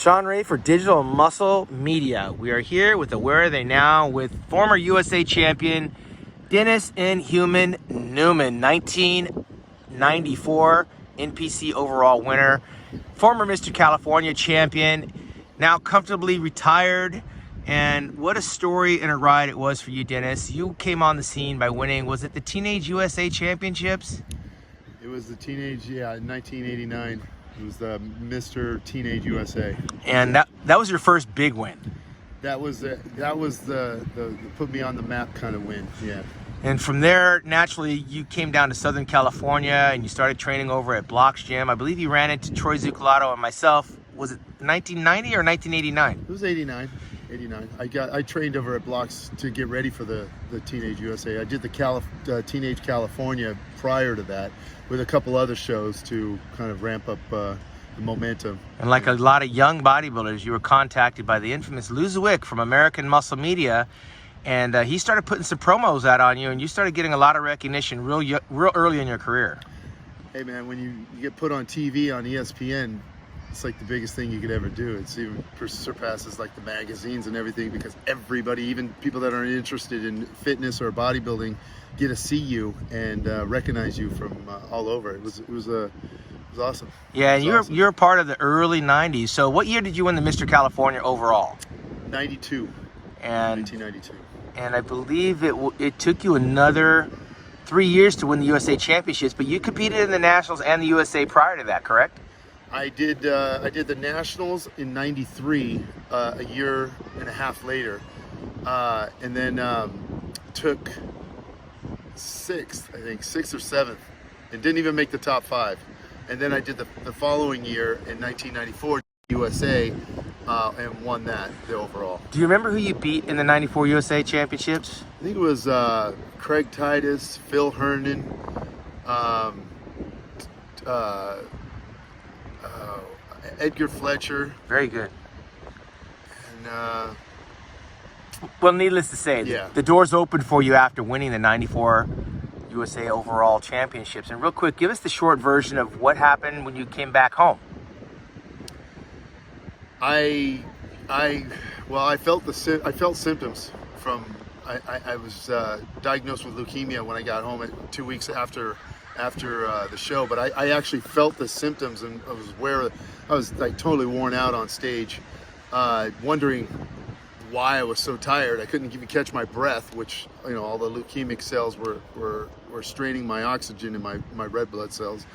Sean Ray for Digital Muscle Media. We are here with the Where Are They Now with former USA champion Dennis Inhuman Newman, 1994 NPC overall winner, former Mr. California champion, now comfortably retired. And what a story and a ride it was for you, Dennis. You came on the scene by winning, was it the Teenage USA Championships? It was the teenage, in 1989. It was the Mr. Teenage USA. And that was your first big win. That was the put me on the map kind of win, yeah. And from there, naturally, you came down to Southern California and you started training over at Block's Gym. I believe you ran into Troy Zucolato and myself. Was it 1990 or 1989? It was 89. I trained over at Block's to get ready for the Teenage USA. I did the Teenage California prior to that with a couple other shows to kind of ramp up the momentum. And like a lot of young bodybuilders, you were contacted by the infamous Lou Zwick from American Muscle Media, and he started putting some promos out on you, and you started getting a lot of recognition real early in your career. Hey man, when you get put on TV on ESPN, it's like the biggest thing you could ever do. It's even surpasses like the magazines and everything, because everybody, even people that aren't interested in fitness or bodybuilding, get to see you and recognize you from all over. It was awesome. Yeah, and you're part of the early 90s. So what year did you win the Mr. California overall? 92. And 1992. And I believe it took you another 3 years to win the USA Championships, but you competed in the Nationals and the USA prior to that, correct? I did the Nationals in 93, a year and a half later, and then took sixth or seventh, and didn't even make the top 5. And then I did the following year in 1994 USA and won that, the overall. Do you remember who you beat in the 94 USA Championships? I think it was Craig Titus, Phil Herndon, Edgar Fletcher. Very good. And well, needless to say, yeah, the doors opened for you after winning the 94 USA overall championships. And real quick, give us the short version of what happened when you came back home. I felt symptoms from. I was diagnosed with leukemia when I got home 2 weeks after the show, but I actually felt the symptoms, and I was like totally worn out on stage, wondering why I was so tired. I couldn't even catch my breath, which, all the leukemic cells were straining my oxygen in my red blood cells.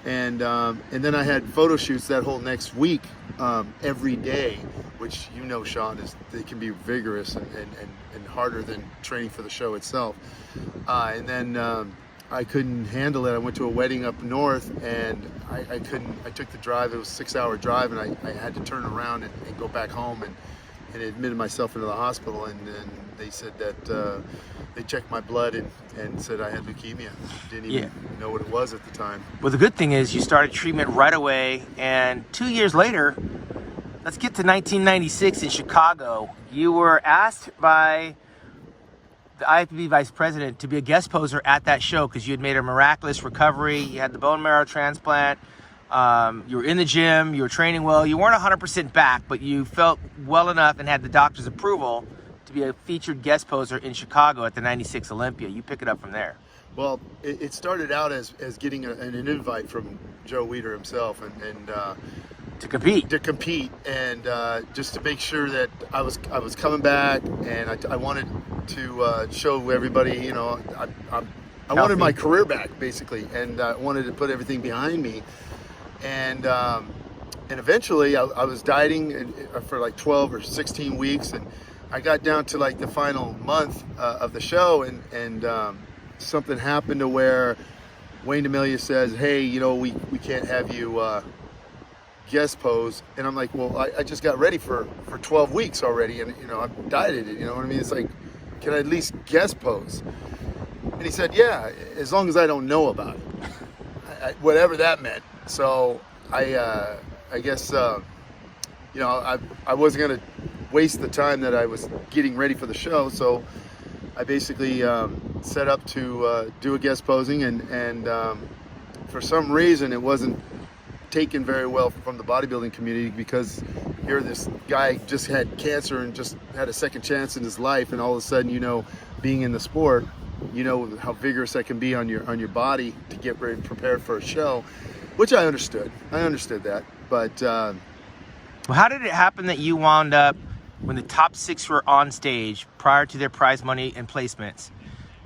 And then I had photo shoots that whole next week, every day, which Sean, they can be vigorous and harder than training for the show itself. And then I couldn't handle it. I went to a wedding up north, and I took the drive. It was a 6-hour drive, and I had to turn around and go back home, and admitted myself into the hospital. And then they said that they checked my blood and said I had leukemia. Didn't even know what it was at the time. Well, the good thing is you started treatment right away, and 2 years later, let's get to 1996 in Chicago. You were asked by the IFBB vice president to be a guest poser at that show because you had made a miraculous recovery. You had the bone marrow transplant. You were in the gym. You were training well. You weren't 100% back, but you felt well enough and had the doctor's approval to be a featured guest poser in Chicago at the 96 Olympia. You pick it up from there. Well, it started out as getting an invite from Joe Weider himself, and to compete, and just to make sure that I was coming back, and I wanted to show everybody, I wanted my career back, basically, and I wanted to put everything behind me, and eventually I was dieting for like 12 or 16 weeks, and I got down to like the final month of the show, and something happened to where Wayne DeMilia says, hey, we can't have you guest pose. And I'm like, well, I just got ready for 12 weeks already, and I've dieted it, what I mean? It's like, can I at least guest pose? And he said, yeah, as long as I don't know about it. Whatever that meant. So I guess I wasn't gonna waste the time that I was getting ready for the show, so I basically set up to do a guest posing, and for some reason it wasn't taken very well from the bodybuilding community, because here this guy just had cancer and just had a second chance in his life, and all of a sudden, you know, being in the sport, you know how vigorous that can be on your body to get ready and prepared for a show, which I understood. I understood that, but Well, how did it happen that you wound up when the top 6 were on stage prior to their prize money and placements,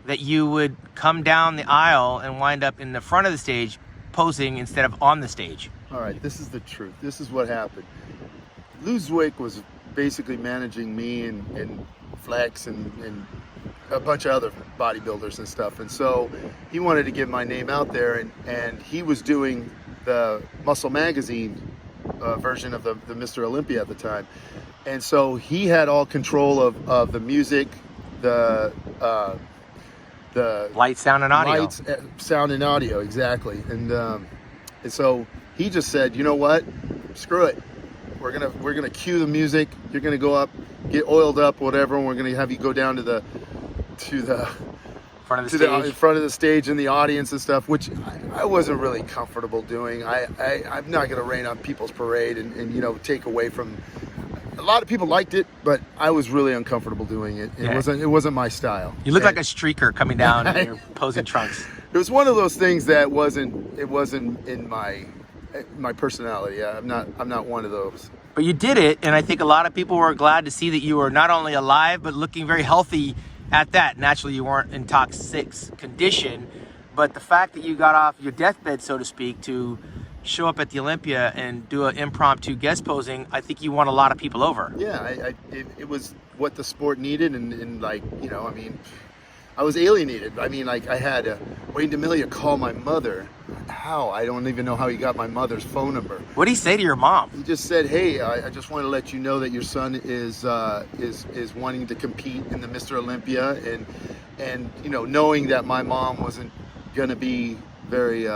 that you would come down the aisle and wind up in the front of the stage posing instead of on the stage? all right, this is the truth. This is what happened. Lou Zwick was basically managing me and Flex and a bunch of other bodybuilders and stuff. And so he wanted to get my name out there, and he was doing the Muscle Magazine version of the Mr. Olympia at the time. And so he had all control of the music, the Light, sound, and audio. Lights, sound, and audio, exactly. And so he just said, you know what, screw it. We're gonna cue the music. You're gonna go up, get oiled up, whatever, and we're gonna have you go down to the Front of the stage. in front of the stage and the audience and stuff, which I wasn't really comfortable doing. I'm not gonna rain on people's parade and you know, take away from. A lot of people liked it, but I was really uncomfortable doing it. It wasn't my style. You look like a streaker coming down in your posing trunks. It was one of those things that wasn't in my personality. Yeah, I'm not one of those. But you did it, and I think a lot of people were glad to see that you were not only alive, but looking very healthy at that. Naturally, you weren't in toxic condition, but the fact that you got off your deathbed, so to speak, to show up at the Olympia and do an impromptu guest posing, I think you won a lot of people over. Yeah, it was what the sport needed, and like, you know, I mean, I was alienated. I mean, like, I had Wayne DeMilia call my mother. How? I don't even know how he got my mother's phone number. What did he say to your mom? He just said, "Hey, I just want to let you know that your son is wanting to compete in the Mr. Olympia," and you know, knowing that my mom wasn't gonna be very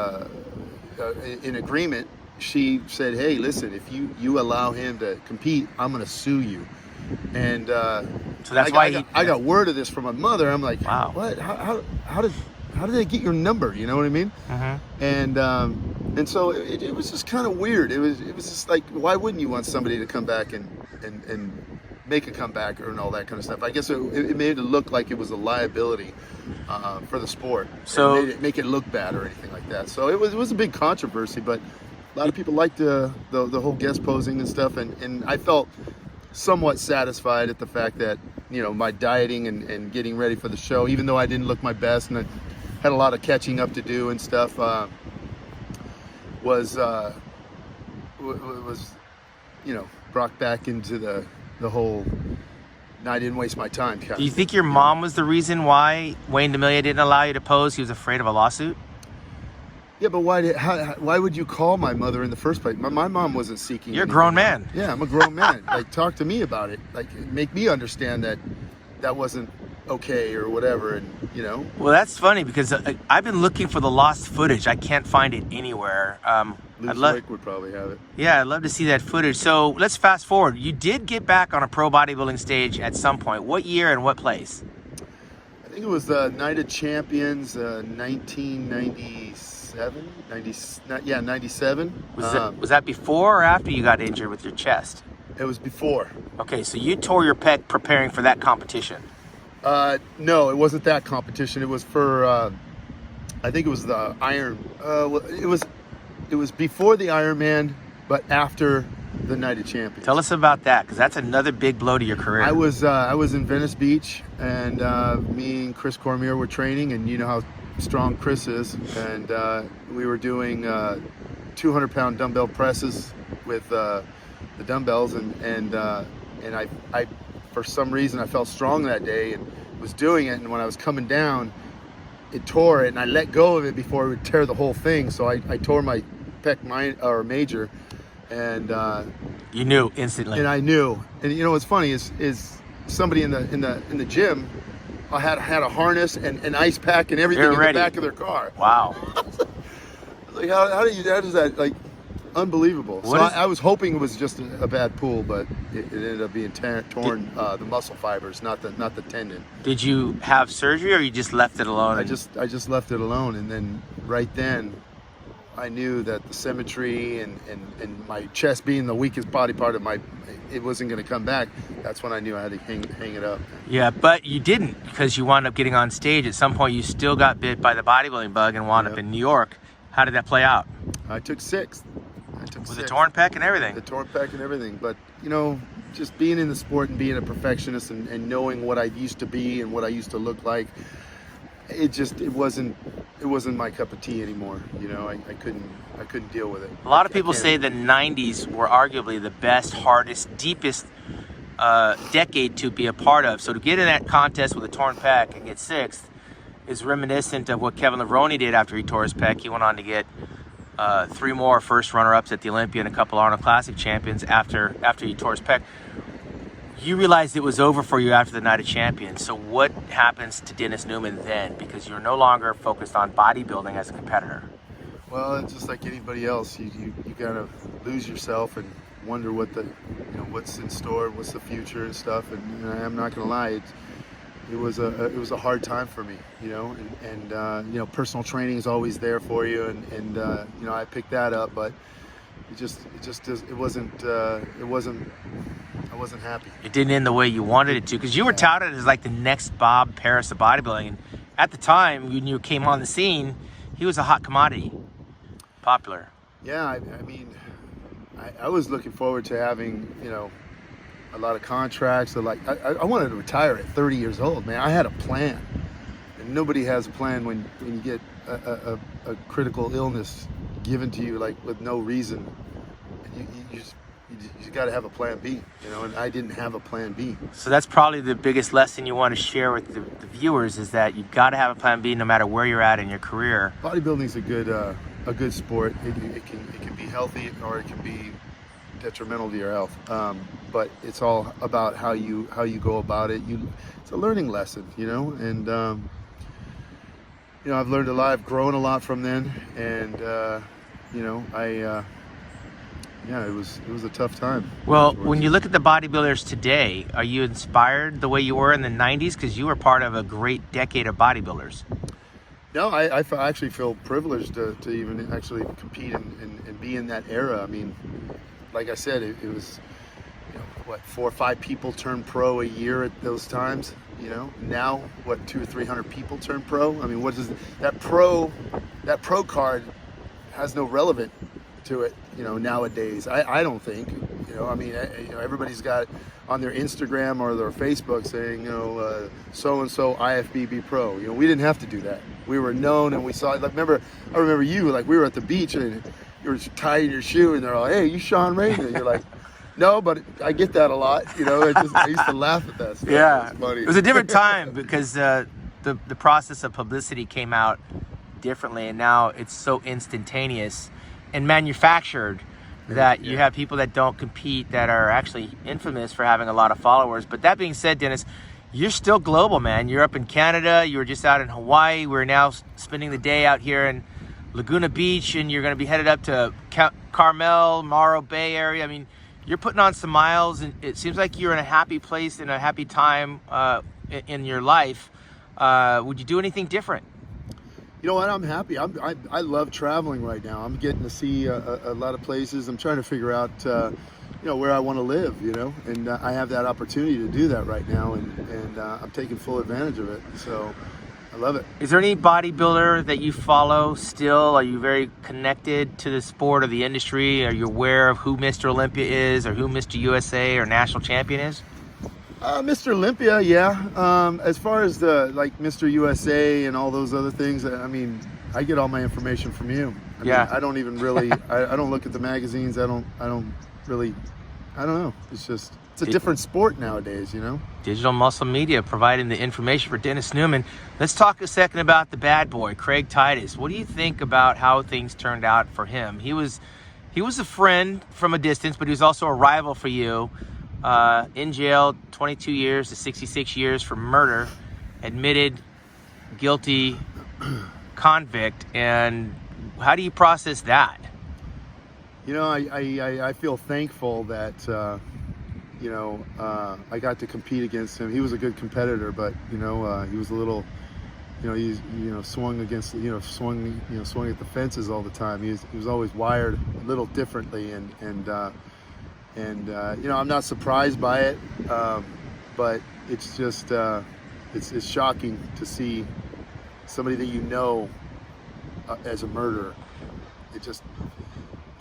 in agreement, she said, "Hey, listen, if you allow him to compete, I'm gonna sue you." And so that's why I got word of this from my mother. I'm like, wow, what? How did they get your number? You know what I mean? And so it was just kind of weird. It was just like, why wouldn't you want somebody to come back and make a comeback and all that kind of stuff? I guess it made it look like it was a liability for the sport. So it make it look bad or anything like that. So it was a big controversy, but a lot of people liked the whole guest posing and stuff, and I felt somewhat satisfied at the fact that, you know, my dieting and getting ready for the show, even though I didn't look my best and I had a lot of catching up to do and stuff, was you know, brought back into the whole I didn't waste my time. Do you think your mom was the reason why Wayne DeMilia didn't allow you to pose? He was afraid of a lawsuit? Yeah, but why would you call my mother in the first place? My mom wasn't seeking. You're a grown man. Yeah, I'm a grown man. Like, talk to me about it. Like, make me understand that wasn't okay or whatever, and you know. Well, that's funny because I've been looking for the lost footage. I can't find it anywhere. Luke would probably have it. Yeah, I'd love to see that footage. So let's fast forward. You did get back on a pro bodybuilding stage at some point. What year and what place? I think it was the Night of Champions, 97. Was that before or after you got injured with your chest? It was before. Okay, so you tore your pec preparing for that competition. No, it wasn't that competition. It was for, I think it was the Iron. It was before the Ironman, but after the Night of Champions. Tell us about that, because that's another big blow to your career. I was in Venice Beach, and me and Chris Cormier were training, and you know how strong Chris is, and we were doing 200-pound dumbbell presses with the dumbbells, and I for some reason I felt strong that day and was doing it, and when I was coming down, it tore it, and I let go of it before it would tear the whole thing. So I tore my pec major, and you knew instantly. And I knew, and you know what's funny is somebody in the gym had a harness and an ice pack and everything in the back of their car. Wow. Like how does that, like, unbelievable. So I was hoping it was just a bad pull, but it ended up being torn the muscle fibers, not the tendon. Did you have surgery or you just left it alone? I just left it alone, and then right then I knew that the symmetry and my chest being the weakest body part of it wasn't going to come back. That's when I knew I had to hang it up. Yeah, but you didn't, because you wound up getting on stage. At some point, you still got bit by the bodybuilding bug and wound up in New York. How did that play out? I took sixth. With a torn pec and everything. The torn pec and everything. But, you know, just being in the sport and being a perfectionist and knowing what I used to be and what I used to look like, it wasn't my cup of tea anymore. You know, I couldn't deal with it. A lot of people say the 90s were arguably the best, hardest, deepest decade to be a part of. So to get in that contest with a torn pec and get sixth is reminiscent of what Kevin Levrone did after he tore his pec. He went on to get 3 more first runner-ups at the Olympia and a couple Arnold Classic champions after he tore his pec. You realized it was over for you after the Night of Champions. So what happens to Dennis Newman then? Because you're no longer focused on bodybuilding as a competitor. Well, it's just like anybody else. You kind of lose yourself and wonder what's in store, what's the future and stuff. And I'm not gonna lie, it was a hard time for me, you know. And you know, personal training is always there for you, and you know, I picked that up, but it wasn't. I wasn't happy. It didn't end the way you wanted it to, because you were touted as like the next Bob Paris of bodybuilding. And at the time, when you came on the scene, he was a hot commodity, popular. Yeah, I mean, I was looking forward to having, you know, a lot of contracts. I wanted to retire at 30 years old, man. I had a plan, and nobody has a plan when you get a critical illness given to you like with no reason. You got to have a plan B, you know, and I didn't have a plan B. So that's probably the biggest lesson you want to share with the viewers, is that you've got to have a plan B no matter where you're at in your career. Bodybuilding's a good sport. It can be healthy or it can be detrimental to your health. But it's all about how you go about it. It's a learning lesson, you know, and you know, I've learned a lot. I've grown a lot from then, and you know, yeah, it was a tough time. Well, when you look at the bodybuilders today, are you inspired the way you were in the 90s? Because you were part of a great decade of bodybuilders. No, I actually feel privileged to even actually compete and be in that era. I mean, like I said, it was, you know, what, 4 or 5 people turn pro a year at those times. You know, now what, 200 or 300 people turn pro. I mean, what does that pro card has no relevance to it, you know, nowadays. I don't think, you know, I mean, you know, everybody's got on their Instagram or their Facebook saying, you know, so-and-so IFBB pro. You know, we didn't have to do that. We were known, and we saw, like, I remember you, like, we were at the beach and you were tying your shoe and they're all, hey, you Sean Raymond. You're like, no, but I get that a lot, you know. I used to laugh at that stuff. Yeah, it was funny. It was a different time because the process of publicity came out differently, and now it's so instantaneous and manufactured that you have people that don't compete that are actually infamous for having a lot of followers. But that being said, Dennis, you're still global, man. You're up in Canada. You were just out in Hawaii. We're now spending the day out here in Laguna Beach, and you're going to be headed up to Carmel, Morro Bay area. I mean, you're putting on some miles, and it seems like you're in a happy place, in a happy time in your life. Would you do anything different? You know what? I'm happy. I love traveling right now. I'm getting to see a lot of places. I'm trying to figure out, you know, where I want to live. You know, and I have that opportunity to do that right now, and I'm taking full advantage of it. So I love it. Is there any bodybuilder that you follow still? Are you very connected to the sport or the industry? Are you aware of who Mr. Olympia is, or who Mr. USA or national champion is? Mr. Olympia, yeah. As far as the like Mr. USA and all those other things, I mean, I get all my information from you. I mean, I don't even really. I don't look at the magazines. I don't really. I don't know. It's a different sport nowadays, you know. Digital Muscle Media providing the information for Dennis Newman. Let's talk a second about the bad boy, Craig Titus. What do you think about how things turned out for him? He was a friend from a distance, but he was also a rival for you. In jail, 22 years to 66 years for murder, admitted guilty convict. And how do you process that? You know, I feel thankful that, you know, I got to compete against him. He was a good competitor, but, you know, he was a little swung against, swung at the fences all the time. He was always wired a little differently, and I'm not surprised by it, but it's just it's shocking to see somebody that as a murderer. It's just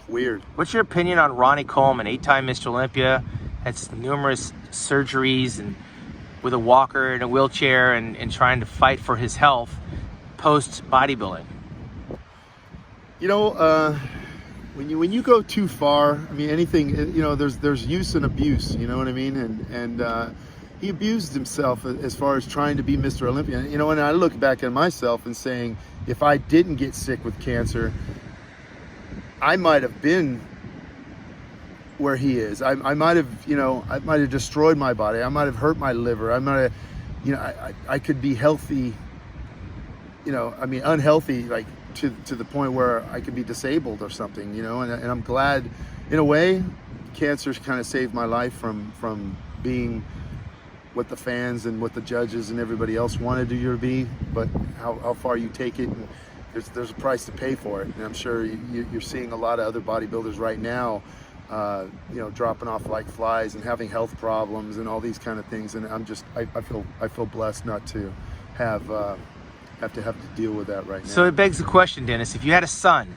weird. What's your opinion on Ronnie Coleman, 8-time Mr. Olympia, had numerous surgeries and with a walker and a wheelchair and trying to fight for his health post bodybuilding? When you go too far, I mean, anything, there's use and abuse, you know what I mean? And he abused himself as far as trying to be Mr. Olympia. And I look back at myself and saying, if I didn't get sick with cancer, I might have been where he is. I might have destroyed my body. I might have hurt my liver. I might have, I could be healthy, unhealthy, like to the point where I could be disabled or something, and I'm glad, in a way, cancer's kind of saved my life from being what the fans and what the judges and everybody else wanted you to be, but how far you take it, and there's a price to pay for it. And I'm sure you're seeing a lot of other bodybuilders right now, dropping off like flies and having health problems and all these kind of things. And I feel blessed not to have to deal with that right now. So it begs the question, Dennis, if you had a son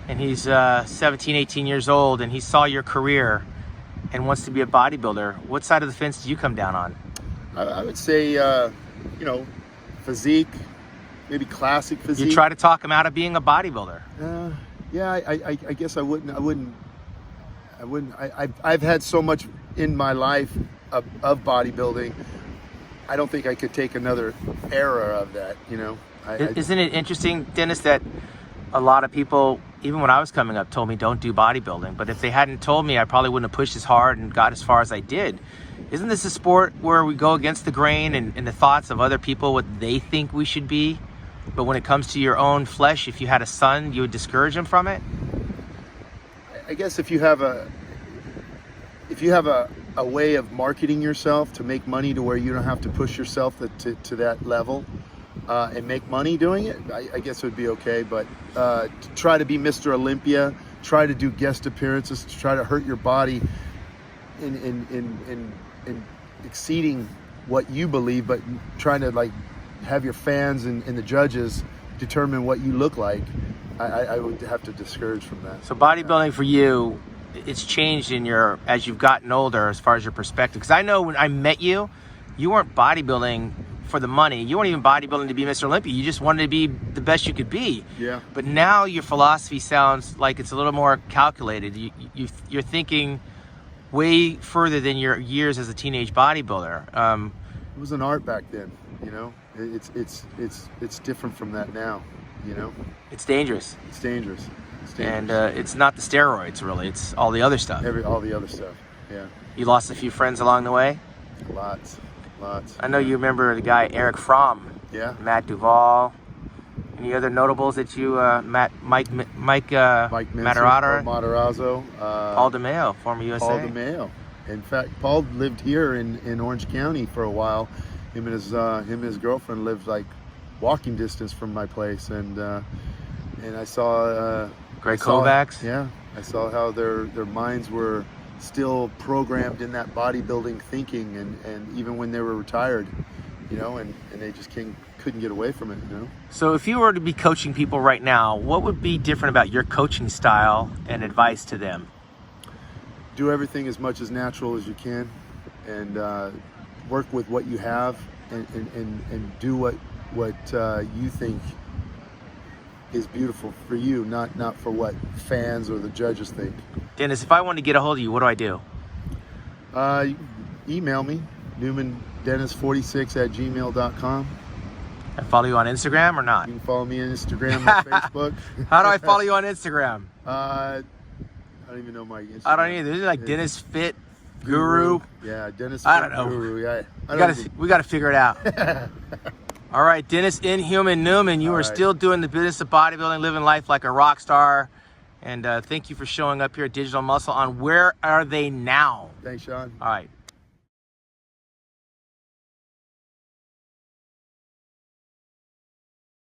and he's 17, 18 years old and he saw your career and wants to be a bodybuilder, what side of the fence do you come down on? I would say, physique, maybe classic physique. You try to talk him out of being a bodybuilder. I guess I wouldn't. I've had so much in my life of bodybuilding. I don't think I could take another era of that, Isn't it interesting, Dennis, that a lot of people, even when I was coming up, told me don't do bodybuilding. But if they hadn't told me, I probably wouldn't have pushed as hard and got as far as I did. Isn't this a sport where we go against the grain and the thoughts of other people, what they think we should be? But when it comes to your own flesh, if you had a son, you would discourage him from it? I guess if you have a way of marketing yourself to make money to where you don't have to push yourself to that level and make money doing it, I guess it would be okay. But to try to be Mr. Olympia, try to do guest appearances, to try to hurt your body in exceeding what you believe, but trying to have your fans and the judges determine what you look like, I would have to discourage from that. So bodybuilding for you, it's changed as you've gotten older as far as your perspective. Because I know when I met you, you weren't bodybuilding for the money. You weren't even bodybuilding to be Mr. Olympia. You just wanted to be the best you could be. Yeah. But now your philosophy sounds like it's a little more calculated. You're thinking way further than your years as a teenage bodybuilder. It was an art back then, It's different from that now, It's dangerous. It's dangerous. And it's not the steroids, really. It's all the other stuff. All the other stuff, yeah. You lost a few friends along the way? Lots. I know you remember the guy Eric Fromm. Yeah. Matt Duvall. Any other notables that you, Mike Matarazzo. Paul DeMeo, former USA. Paul DeMeo. In fact, Paul lived here in Orange County for a while. Him and his girlfriend lived like walking distance from my place, and I saw Greg Kovacs. Yeah, I saw how their minds were still programmed in that bodybuilding thinking, and even when they were retired, and they just couldn't get away from it, So if you were to be coaching people right now, what would be different about your coaching style and advice to them? Do everything as much as natural as you can, and work with what you have, and do what you think is beautiful for you, not for what fans or the judges think. Dennis, if I want to get a hold of you, what do I do? Email me, newmandennis46@gmail.com. I follow you on Instagram or not? You can follow me on Instagram and Facebook. How do I follow you on Instagram? I don't even know my Instagram. I don't either. Is it like Dennis Fit Guru? Yeah, Dennis I Fit don't know. Guru. Yeah, We got to figure it out. All right, Dennis Inhuman Newman, you are still doing the business of bodybuilding, living life like a rock star. And thank you for showing up here at Digital Muscle on Where Are They Now? Thanks, Sean. All right.